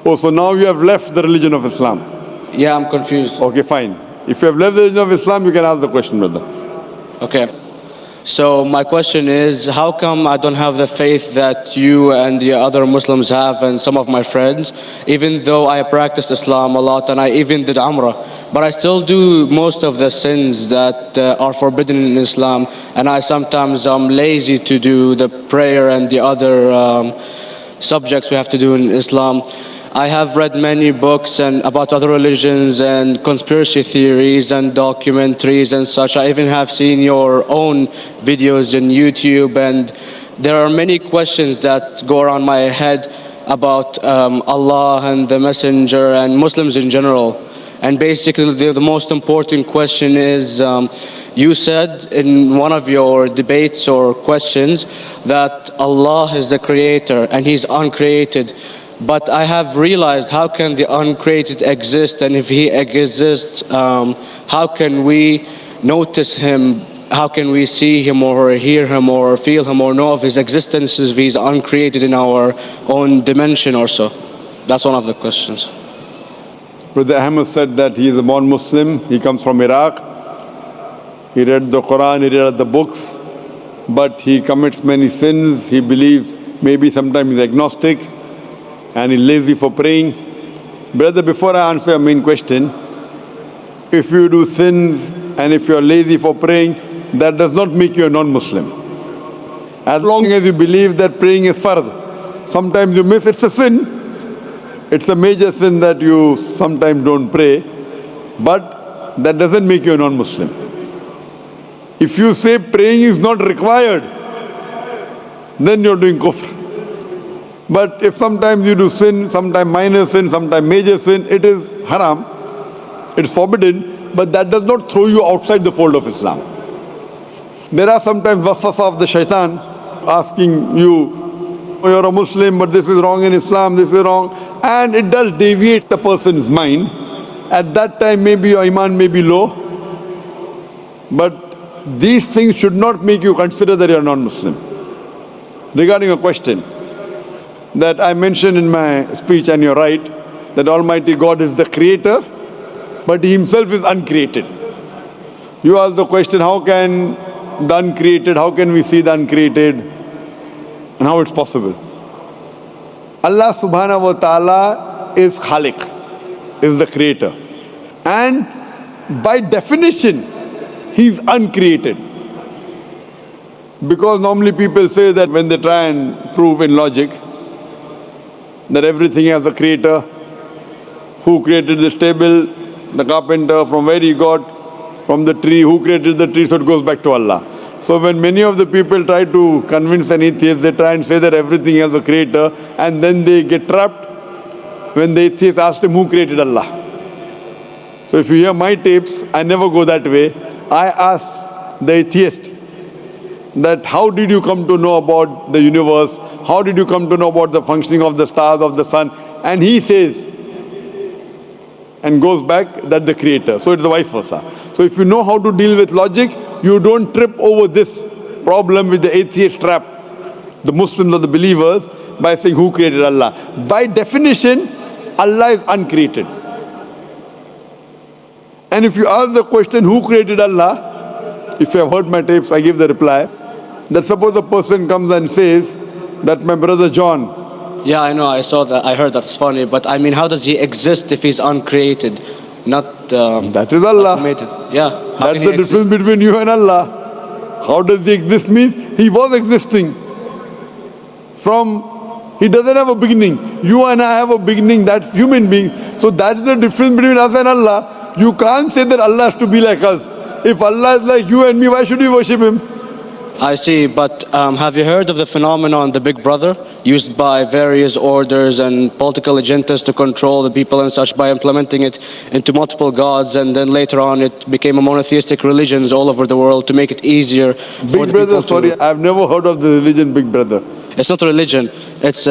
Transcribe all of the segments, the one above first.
Oh, so now you have left the religion of Islam. Yeah, I'm confused. Okay, fine. If you have left the religion of Islam, you can ask the question, brother. Okay. So my question is, how come I don't have the faith that you and the other Muslims have and some of my friends, even though I practiced Islam a lot and I even did Umrah, but I still do most of the sins that are forbidden in Islam, and I sometimes am lazy to do the prayer and the other subjects we have to do in Islam. I have read many books and about other religions and conspiracy theories and documentaries and such. I even have seen your own videos in YouTube, and there are many questions that go around my head about Allah and the Messenger and Muslims in general. And basically the most important question is, you said in one of your debates or questions that Allah is the creator and He's uncreated. But I have realized, how can the uncreated exist? And if He exists, how can we notice Him? How can we see Him or hear Him or feel Him or know of His existence if He's uncreated in our own dimension or so? That's one of the questions. Brother Ahmed said that he is a born Muslim. He comes from Iraq. He read the Quran, he read the books, but he commits many sins. He believes, maybe sometimes he's agnostic, and he's lazy for praying. Brother, before I answer your main question, if you do sins and if you're lazy for praying, that does not make you a non-Muslim. As long as you believe that praying is fard, sometimes you miss, it's a sin. It's a major sin that you sometimes don't pray, but that doesn't make you a non-Muslim. If you say praying is not required, then you're doing kufr. But if sometimes you do sin, sometimes minor sin, sometimes major sin, it is haram, it's forbidden, but that does not throw you outside the fold of Islam. There are sometimes waswasa of the shaitan asking you, oh, you're a Muslim, but this is wrong in Islam, this is wrong, and it does deviate the person's mind. At that time maybe your iman may be low, but these things should not make you consider that you're non-Muslim. Regarding a question that I mentioned in my speech, and you're right, that Almighty God is the creator, but He Himself is uncreated. You ask the question, how can the uncreated, how can we see the uncreated, and how it's possible? Allah subhanahu wa ta'ala is Khaliq, is the creator. And by definition, He's uncreated. Because normally people say that when they try and prove in logic that everything has a creator, who created this table, the carpenter, from where he got, from the tree, who created the tree, so it goes back to Allah. So when many of the people try to convince an atheist, they try and say that everything has a creator, and then they get trapped when the atheist asks him who created Allah. So if you hear my tapes, I never go that way. I ask the atheist that how did you come to know about the universe? How did you come to know about the functioning of the stars, of the sun? And he says, and goes back, that the creator. So it's the vice versa. So if you know how to deal with logic, you don't trip over this problem with the atheist trap, the Muslims or the believers, by saying who created Allah. By definition, Allah is uncreated. And if you ask the question, who created Allah? If you have heard my tapes, I give the reply, that suppose a person comes and says that my brother John. Yeah, I know, I saw that, I heard that's funny, but I mean, how does he exist if he's uncreated? Not that is Allah. Yeah. That's the difference between you and Allah. How does he exist means he was existing. He doesn't have a beginning. You and I have a beginning, that's human being. So that's the difference between us and Allah. You can't say that Allah has to be like us. If Allah is like you and me, why should we worship Him? I see, but have you heard of the phenomenon, the Big Brother, used by various orders and political agendas to control the people and such by implementing it into multiple gods, and then later on it became a monotheistic religions all over the world to make it easier for Big Brother, sorry, I've never heard of the religion Big Brother. It's not a religion, it's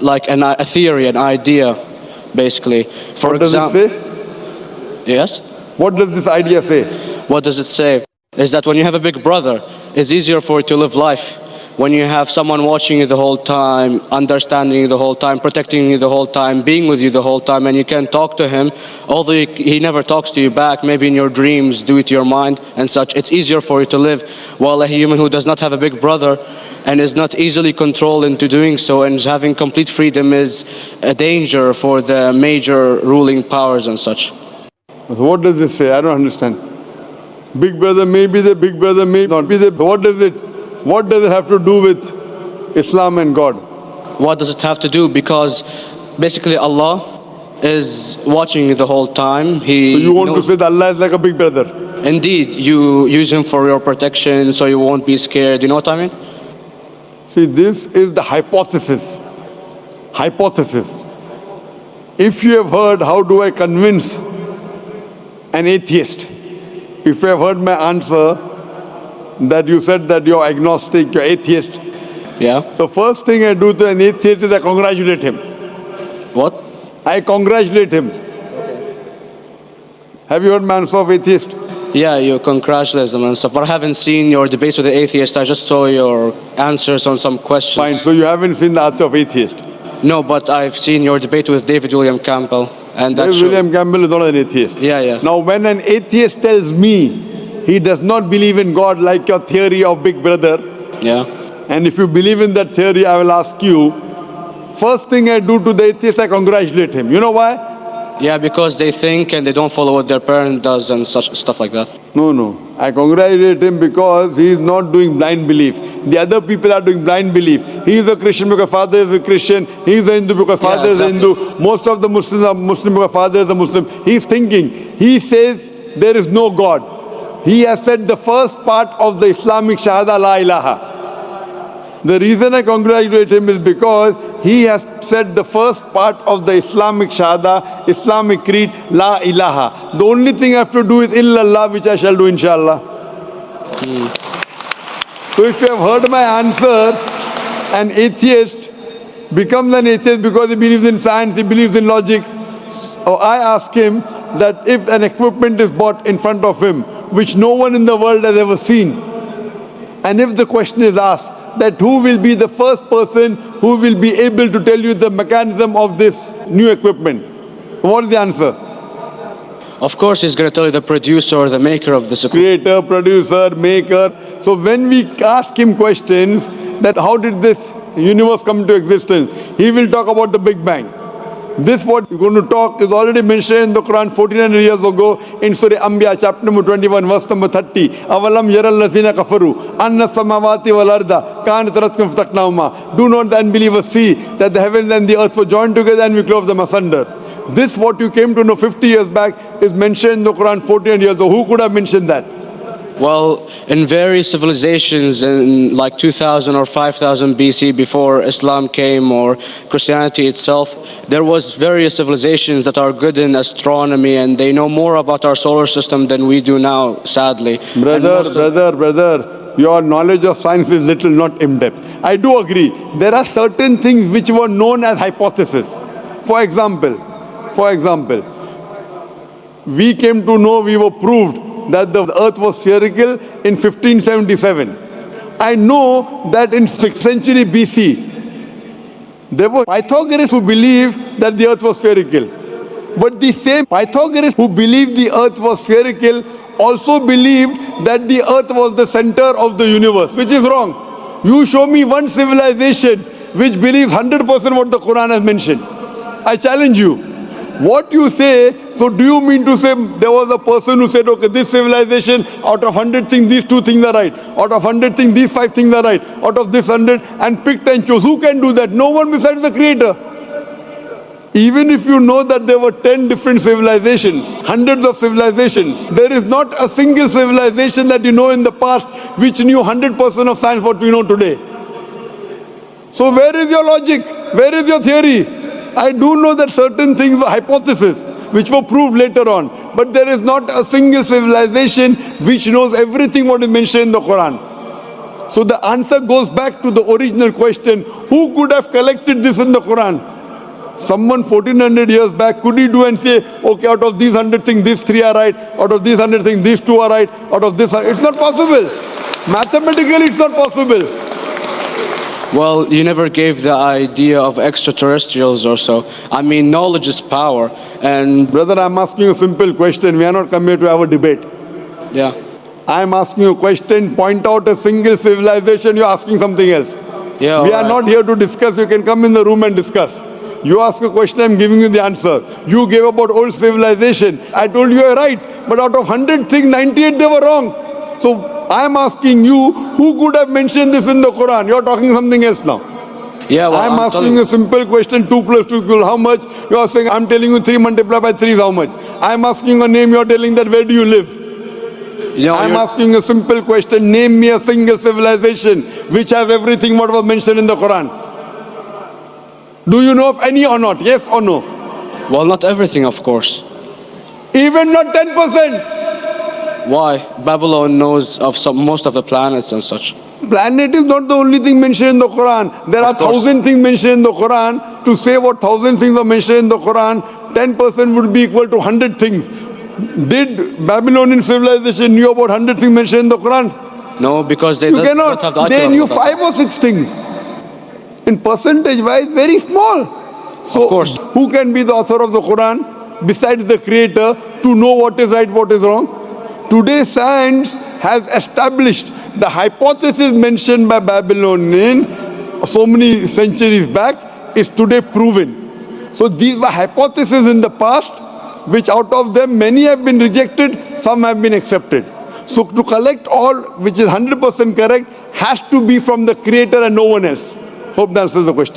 like a theory, an idea, basically. For example, does it say? Yes? What does this idea say? What does it say? Is that when you have a big brother, it's easier for you to live life. when you have someone watching you the whole time, understanding you the whole time, protecting you the whole time, being with you the whole time, and you can talk to him, although he never talks to you back, maybe in your dreams, due to your mind and such, it's easier for you to live. While a human who does not have a big brother and is not easily controlled into doing so and is having complete freedom is a danger for the major ruling powers and such. What does this say? I don't understand. Big brother may be the big brother may not be the. What does it have to do with Islam and God? What does it have to do? Because basically Allah is watching you the whole time. So you want to knows- say that Allah is like a big brother? Indeed, you use him for your protection so you won't be scared. You know what I mean? See, this is the hypothesis. Hypothesis. If you have heard, how do I convince an atheist? If you have heard my answer, that you said that you're agnostic, you're atheist. Yeah. So first thing I do to an atheist is I congratulate him. What? I congratulate him. Have you heard my answer of atheist? Yeah, you congratulate them and stuff. But I haven't seen your debates with the atheist. I just saw your answers on some questions. Fine, so you haven't seen the answer of atheist. No, but I've seen your debate with David William Campbell. And that's William Campbell is not an atheist. Yeah. Now when an atheist tells me he does not believe in God like your theory of Big Brother, Yeah. and if you believe in that theory, I will ask you, first thing I do to the atheist, I congratulate him. You know why? Yeah, because they think and they don't follow what their parent does and such stuff like that. No. I congratulate him because he is not doing blind belief. The other people are doing blind belief. He is a Christian because father is a Christian. He is a Hindu because father is a Hindu. Most of the Muslims are Muslim because father is a Muslim. He is thinking. He says there is no God. He has said the first part of the Islamic Shahada, La ilaha. The reason I congratulate him is because he has said the first part of the Islamic Shahada, Islamic creed, La ilaha. The only thing I have to do is illallah, which I shall do inshallah. So if you have heard my answer, an atheist becomes an atheist because he believes in science, he believes in logic. Or I ask him that if an equipment is bought in front of him, which no one in the world has ever seen, and if the question is asked, that who will be the first person who will be able to tell you the mechanism of this new equipment? What is the answer? Of course, he's going to tell you the producer or the maker of this equipment. Creator, producer, maker. So when we ask him questions that how did this universe come into existence, he will talk about the Big Bang. This what we're going to talk is already mentioned in the Quran 1400 years ago in Surah Anbiya chapter number 21 verse number 30. Avalam yaral lazina kafaru anna samawati wal arda kanat ratkum fataqnahuma. Do not the unbelievers see that the heavens and the earth were joined together and we clove them asunder. This what you came to know 50 years back is mentioned in the Quran 1400 years ago. Who could have mentioned that? Well, in various civilizations in like 2000 or 5000 BC before Islam came or Christianity itself, there was various civilizations that are good in astronomy and they know more about our solar system than we do now, sadly. Brother, your knowledge of science is little, not in-depth. I do agree. There are certain things which were known as hypotheses. For example, we came to know, we were proved that the earth was spherical in 1577. I know that in 6th century BC, there were Pythagoras who believed that the earth was spherical. But the same Pythagoras who believed the earth was spherical also believed that the earth was the center of the universe, which is wrong. You show me one civilization which believes 100% what the Quran has mentioned. I challenge you. What you say, so do you mean to say there was a person who said, okay, this civilization, out of 100 things, these 2 things are right. Out of 100 things, these 5 things are right. Out of this 100, and picked and chose. Who can do that? No one besides the Creator. Even if you know that there were 10 different civilizations, hundreds of civilizations, there is not a single civilization that you know in the past which knew 100% of science what we know today. So where is your logic? Where is your theory? I do know that certain things were hypotheses which were proved later on, but there is not a single civilization which knows everything what is mentioned in the Quran. So the answer goes back to the original question, who could have collected this in the Quran? Someone 1400 years back, could he do and say, okay, out of these 100 things, these 3 are right, out of these 100 things, these 2 are right, out of this, it's not possible. Mathematically, it's not possible. Well, you never gave the idea of extraterrestrials or so. I mean, knowledge is power, and Brother, I'm asking you a simple question. We are not come here to have a debate. yeah. I'm asking you a question. Point out a single civilization. You're asking something else. Yeah, We are alright. not here to discuss. You can come in the room and discuss. You ask a question, I'm giving you the answer. You gave about old civilization. I told you you're right. But out of 100 things, 98 they were wrong. So I'm asking you, who could have mentioned this in the Quran? You're talking something else now. Yeah, well, I'm asking telling you a simple question, 2 plus 2 equal how much? You're saying, I'm telling you 3 multiplied by 3 is how much? I'm asking a name, you're telling that where do you live? you know, I'm you're- asking a simple question, name me a single civilization which has everything what was mentioned in the Quran. Do you know of any or not? Yes or no? well, not everything, of course. Even not 10%. Why? Babylon knows of most of the planets and such. Planet is not the only thing mentioned in the Quran. There are Of course. 1,000 things mentioned in the Quran. To say what 1,000 things are mentioned in the Quran, 10% would be equal to 100 things. Did Babylonian civilization knew about 100 things mentioned in the Quran? No, because they You don't have the cannot. They IQ knew of that. 5 or 6 things. In percentage wise, very small. So Of course. who can be the author of the Quran besides the creator to know what is right, what is wrong? Today science has established the hypothesis mentioned by Babylonian so many centuries back is today proven. So these were hypotheses in the past, which out of them many have been rejected, some have been accepted. So to collect all which is 100% correct has to be from the creator and no one else. Hope that answers the question.